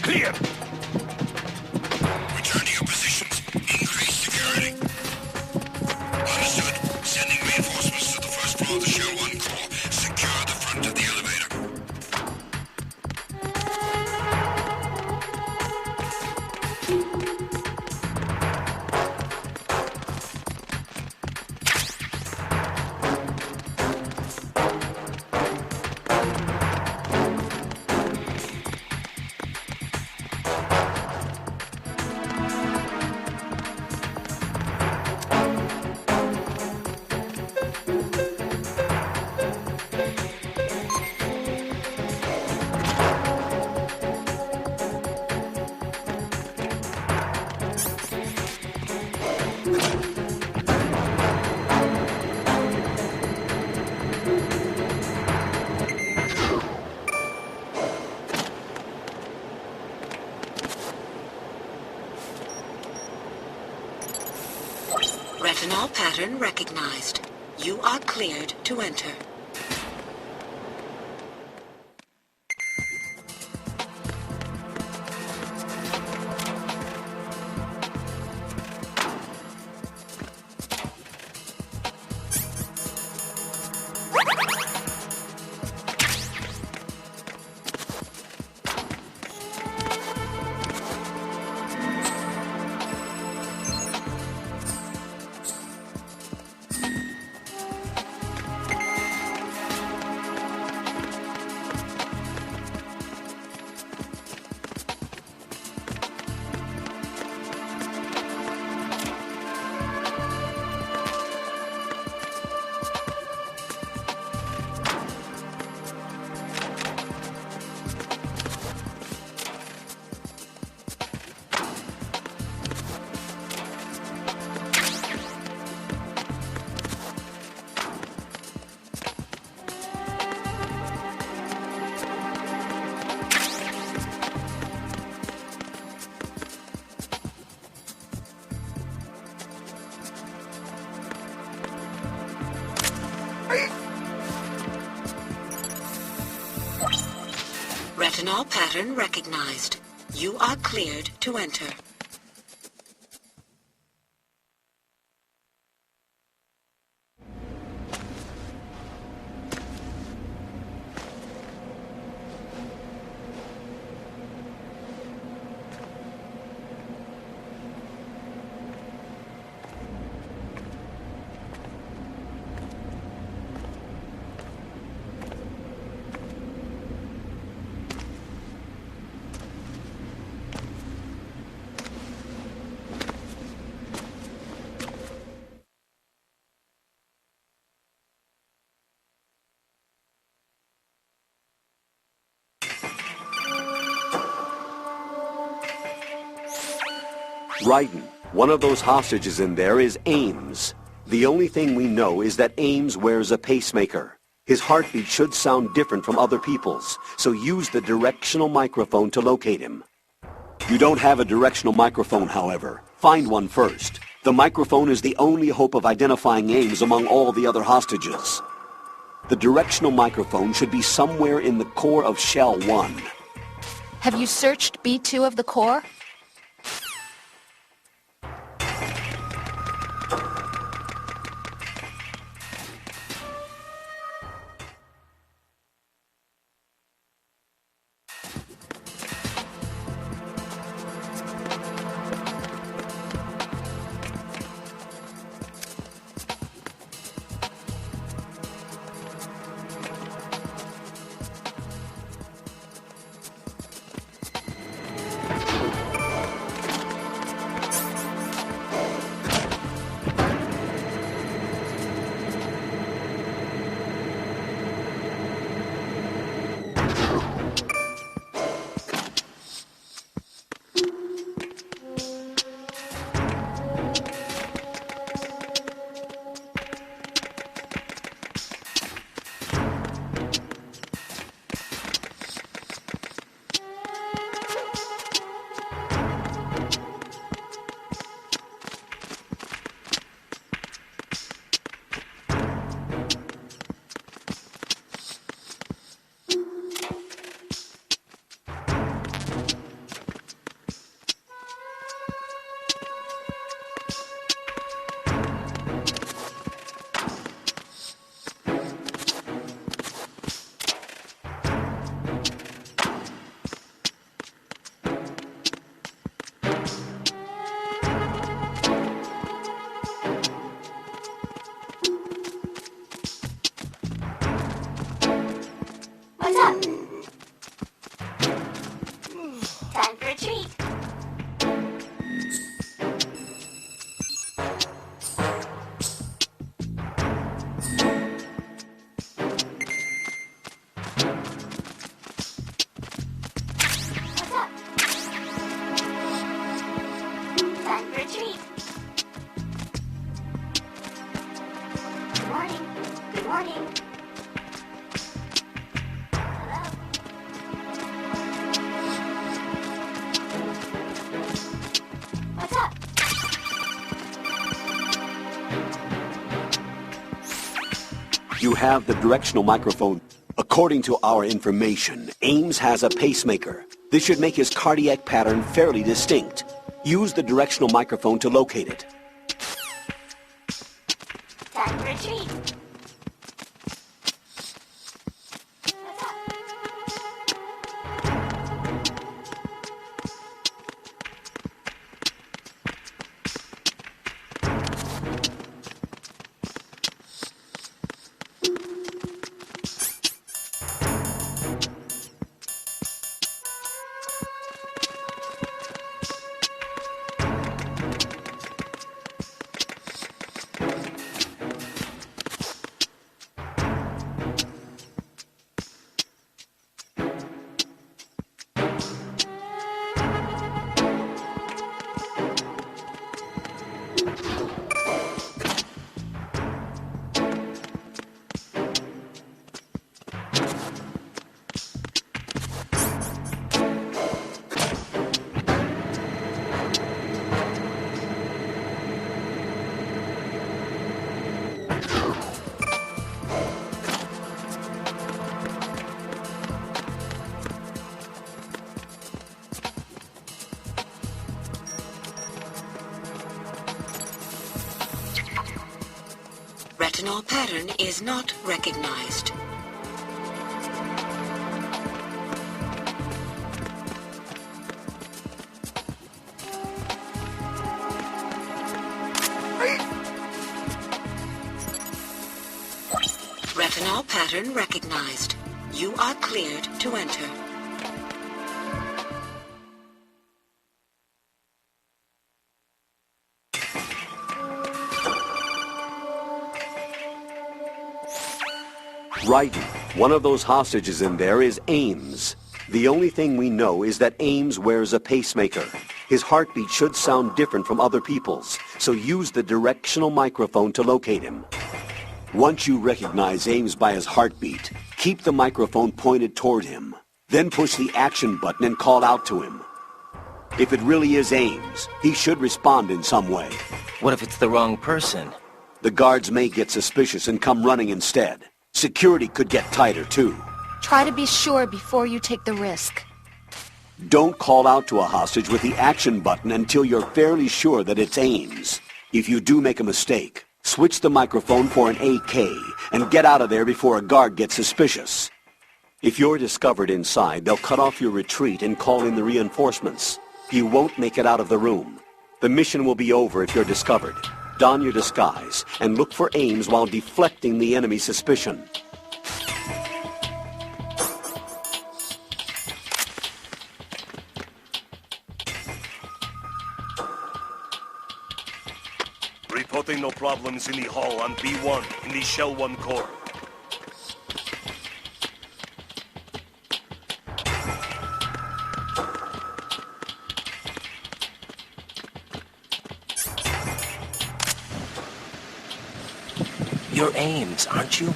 clear. Return to your positions. Increase security. Understood. Sending reinforcements to the first floor of the Shell 1 core. Secure the front of the elevator. Retinol pattern recognized. You are cleared to enter. Retinol pattern recognized. You are cleared to enter. Raiden, one of those hostages in there is Ames. The only thing we know is that Ames wears a pacemaker. His heartbeat should sound different from other people's, so use the directional microphone to locate him. You don't have a directional microphone, however. Find one first. The microphone is the only hope of identifying Ames among all the other hostages. The directional microphone should be somewhere in the core of Shell 1. Have you searched B2 of the core? You have the directional microphone. According to our information, Ames has a pacemaker. This should make his cardiac pattern fairly distinct. Use the directional microphone to locate it. Time for a treat. Retinal pattern is not recognized. Retinal pattern recognized. You are cleared to enter. Right. One of those hostages in there is Ames. The only thing we know is that Ames wears a pacemaker. His heartbeat should sound different from other people's, so use the directional microphone to locate him. Once you recognize Ames by his heartbeat, keep the microphone pointed toward him. Then push the action button and call out to him. If it really is Ames, he should respond in some way. What if it's the wrong person? The guards may get suspicious and come running instead. Security could get tighter, too. Try to be sure before you take the risk. Don't call out to a hostage with the action button until you're fairly sure that it's Ames. If you do make a mistake, switch the microphone for an AK and get out of there before a guard gets suspicious. If you're discovered inside, they'll cut off your retreat and call in the reinforcements. You won't make it out of the room. The mission will be over if you're discovered. Don your disguise and look for Ames while deflecting the enemy's suspicion. Reporting no problems in the hall on B1 in the Shell 1 core. You're Ames, aren't you?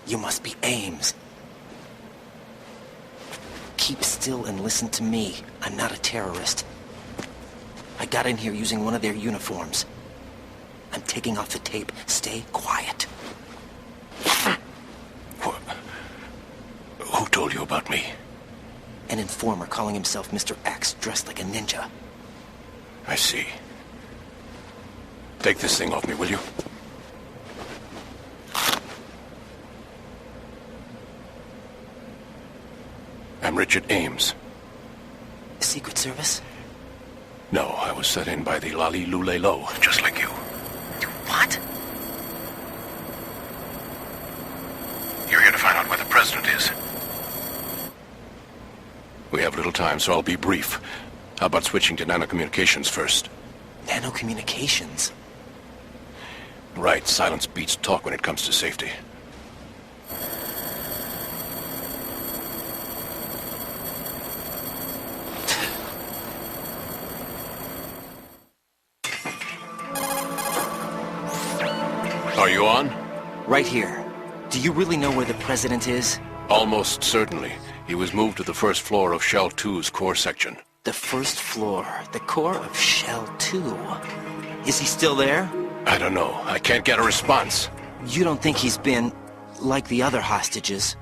You must be Ames. Keep still and listen to me. I'm not a terrorist. I got in here using one of their uniforms. I'm taking off the tape. Stay quiet. Who told you about me? An informer calling himself Mr. X, dressed like a ninja. I see. Take this thing off me, will you? I'm Richard Ames. Secret Service? No, I was set in by the Lali Lule Lo, just like you. What? You're here to find out where the president is. We have little time, so I'll be brief. How about switching to nanocommunications first? Nanocommunications? Right, silence beats talk when it comes to safety. Are you on? Right here. Do you really know where the president is? Almost certainly. He was moved to the first floor of Shell 2's core section. The first floor, the core of Shell 2. Is he still there? I don't know. I can't get a response. You don't think he's been like the other hostages?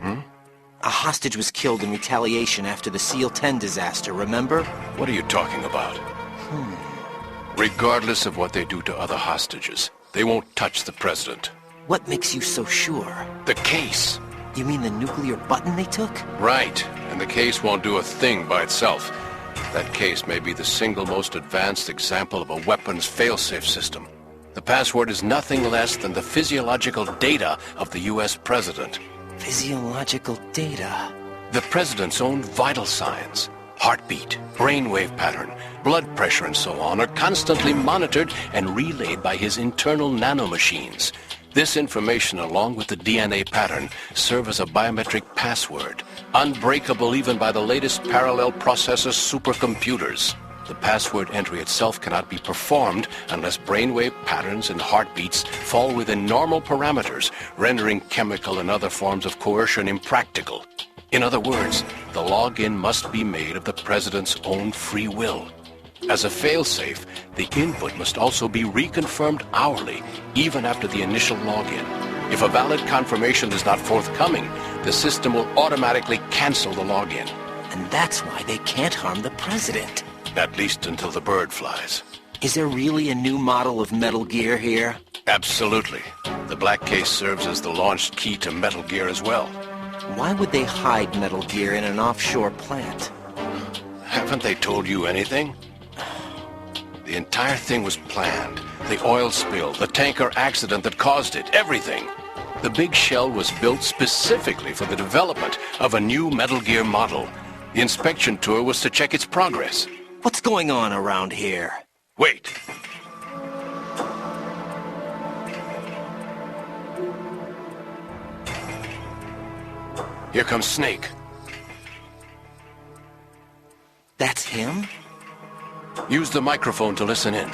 A hostage was killed in retaliation after the SEAL 10 disaster, remember? What are you talking about? Regardless of what they do to other hostages, they won't touch the president. What makes you so sure? The case. You mean the nuclear button they took? Right. And the case won't do a thing by itself. That case may be the single most advanced example of a weapons failsafe system. The password is nothing less than the physiological data of the U.S. president. Physiological data? The president's own vital signs, heartbeat, brainwave pattern, blood pressure and so on are constantly monitored and relayed by his internal nanomachines. This information, along with the DNA pattern, serve as a biometric password, unbreakable even by the latest parallel processor supercomputers. The password entry itself cannot be performed unless brainwave patterns and heartbeats fall within normal parameters, rendering chemical and other forms of coercion impractical. In other words, the login must be made of the president's own free will. As a failsafe, the input must also be reconfirmed hourly, even after the initial login. If a valid confirmation is not forthcoming, the system will automatically cancel the login. And that's why they can't harm the president. At least until the bird flies. Is there really a new model of Metal Gear here? Absolutely. The black case serves as the launch key to Metal Gear as well. Why would they hide Metal Gear in an offshore plant? Haven't they told you anything? The entire thing was planned. The oil spill, the tanker accident that caused it, everything. The big shell was built specifically for the development of a new Metal Gear model. The inspection tour was to check its progress. What's going on around here? Wait. Here comes Snake. That's him? Use the microphone to listen in.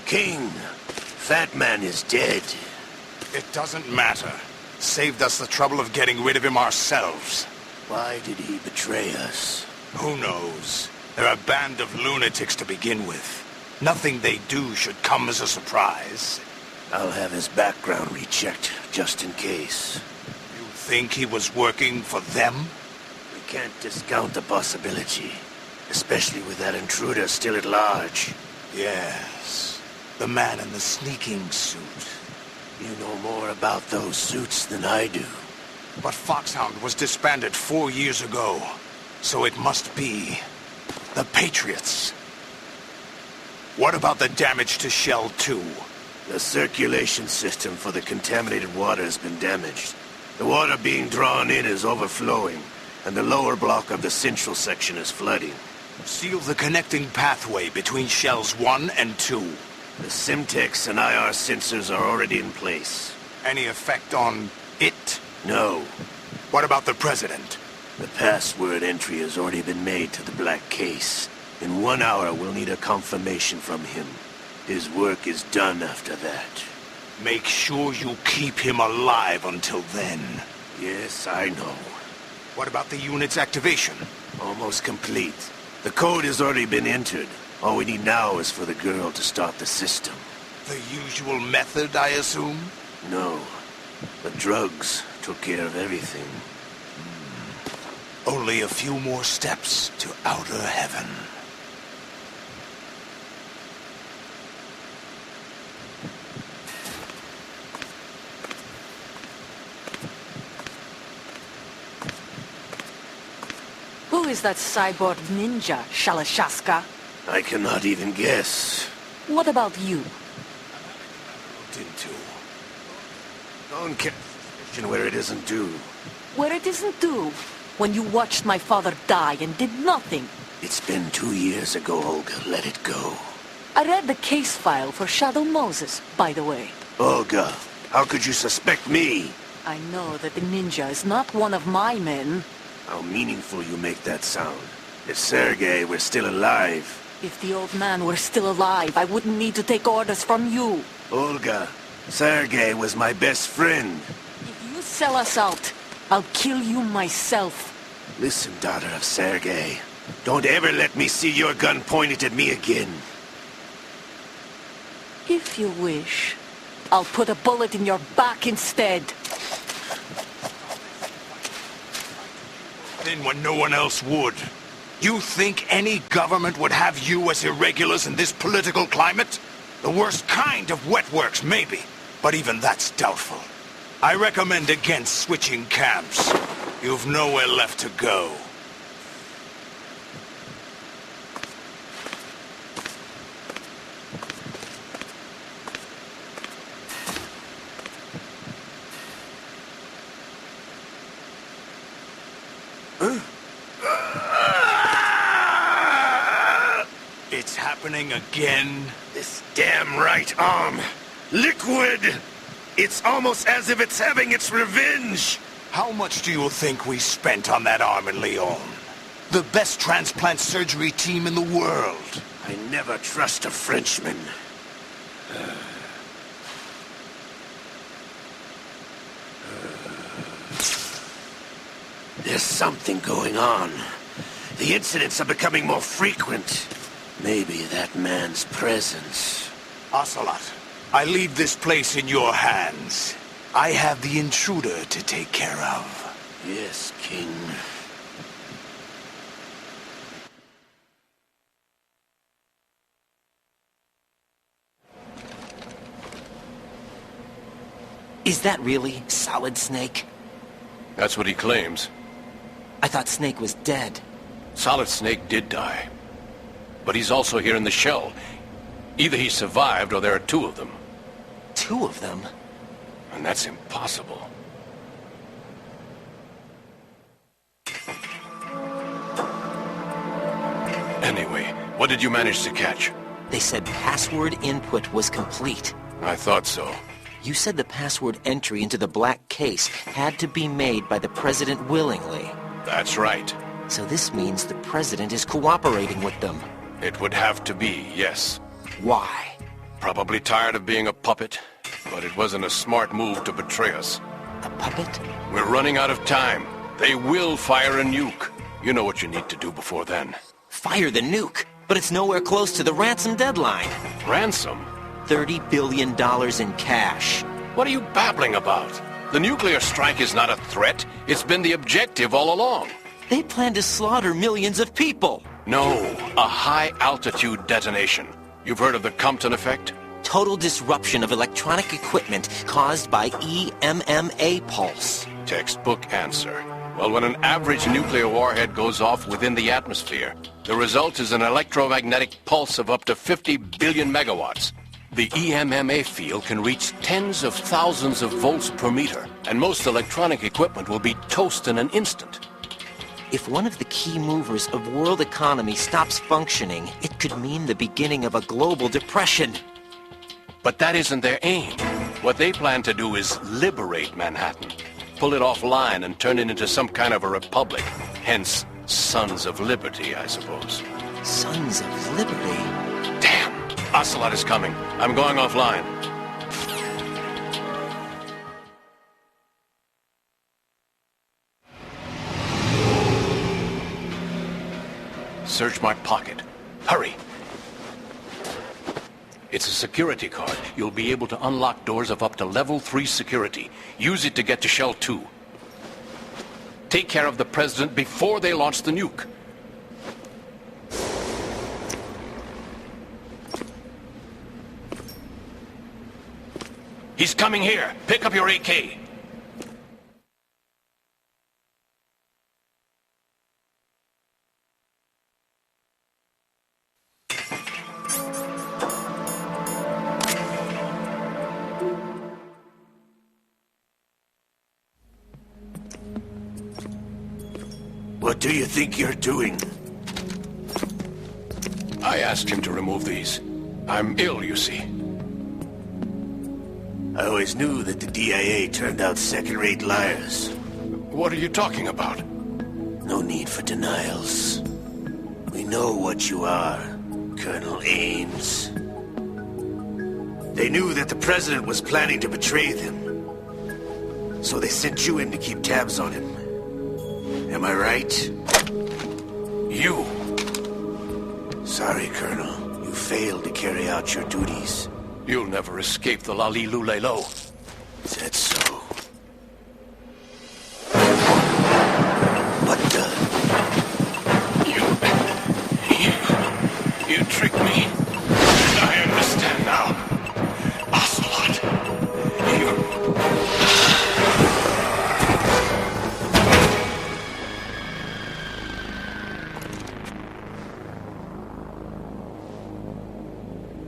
King, Fat Man is dead. It doesn't matter. Saved us the trouble of getting rid of him ourselves. Why did he betray us? Who knows? They're a band of lunatics to begin with. Nothing they do should come as a surprise. I'll have his background rechecked, just in case. You think he was working for them? We can't discount the possibility, especially with that intruder still at large. Yes. The man in the sneaking suit. You know more about those suits than I do. But Foxhound was disbanded 4 years ago. So it must be the Patriots. What about the damage to Shell 2? The circulation system for the contaminated water has been damaged. The water being drawn in is overflowing, and the lower block of the central section is flooding. Seal the connecting pathway between Shells 1 and 2. The Simtex and IR sensors are already in place. Any effect on it? No. What about the President? The password entry has already been made to the black case. In 1 hour, we'll need a confirmation from him. His work is done after that. Make sure you keep him alive until then. Yes, I know. What about the unit's activation? Almost complete. The code has already been entered. All we need now is for the girl to start the system. The usual method, I assume? No. The drugs took care of everything. Only a few more steps to outer heaven. Who is that cyborg ninja, Shalashaska? I cannot even guess. What about you? Looked into. Don't cast suspicion where it isn't due. Where it isn't due. When you watched my father die and did nothing. It's been 2 years ago, Olga. Let it go. I read the case file for Shadow Moses, by the way. Olga, How could you suspect me? I know that the ninja is not one of my men. How meaningful you make that sound. If Sergei were still alive... If the old man were still alive, I wouldn't need to take orders from you. Olga, Sergei was my best friend. If you sell us out, I'll kill you myself. Listen, daughter of Sergei. Don't ever let me see your gun pointed at me again. If you wish, I'll put a bullet in your back instead. Then when no one else would. You think any government would have you as irregulars in this political climate? The worst kind of wet works, maybe. But even that's doubtful. I recommend against switching camps. You've nowhere left to go. It's happening again. This damn right arm. Liquid! It's almost as if it's having its revenge. How much do you think we spent on that arm in Lyon? The best transplant surgery team in the world. I never trust a Frenchman. There's something going on. The incidents are becoming more frequent. Maybe that man's presence. Ocelot, I leave this place in your hands. I have the intruder to take care of. Yes, King. Is that really Solid Snake? That's what he claims. I thought Snake was dead. Solid Snake did die. But he's also here in the shell. Either he survived or there are two of them. Two of them? And that's impossible. Anyway, what did you manage to catch? They said password input was complete. I thought so. You said the password entry into the black case had to be made by the president willingly. That's right. So this means the president is cooperating with them. It would have to be, yes. Why? Probably tired of being a puppet, but it wasn't a smart move to betray us. A puppet? We're running out of time. They will fire a nuke. You know what you need to do before then. Fire the nuke? But it's nowhere close to the ransom deadline. Ransom? $30 billion in cash. What are you babbling about? The nuclear strike is not a threat. It's been the objective all along. They plan to slaughter millions of people. No, a high-altitude detonation. You've heard of the Compton effect? Total disruption of electronic equipment caused by EMMA pulse. Textbook answer. Well, when an average nuclear warhead goes off within the atmosphere, the result is an electromagnetic pulse of up to 50 billion megawatts. The EMMA field can reach tens of thousands of volts per meter, and most electronic equipment will be toast in an instant. If one of the key movers of world economy stops functioning, it could mean the beginning of a global depression. But that isn't their aim. What they plan to do is liberate Manhattan. Pull it offline and turn it into some kind of a republic. Hence, Sons of Liberty, I suppose. Sons of Liberty? Damn! Ocelot is coming. I'm going offline. Search my pocket. Hurry! It's a security card. You'll be able to unlock doors of up to level 3 security. Use it to get to Shell 2. Take care of the president before they launch the nuke. He's coming here. Pick up your AK. What do you think you're doing? I asked him to remove these. I'm ill, you see. I always knew that the DIA turned out second-rate liars. What are you talking about? No need for denials. We know what you are, Colonel Ames. They knew that the President was planning to betray them. So they sent you in to keep tabs on him. Am I right? You. Sorry, Colonel. You failed to carry out your duties. You'll never escape the Lali Lulelo. Is that so? What the? You tricked me. I understand now. Ocelot.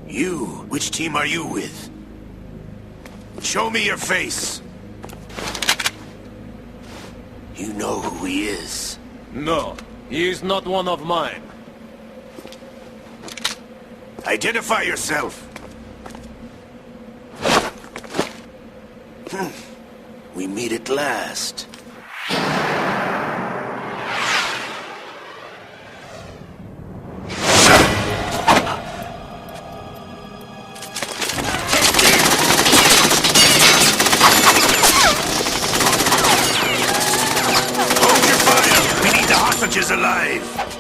You? Which team are you with? Show me your face. You know who he is. No, he is not one of mine. Identify yourself. We meet at last. Hold your fire! We need the hostages alive!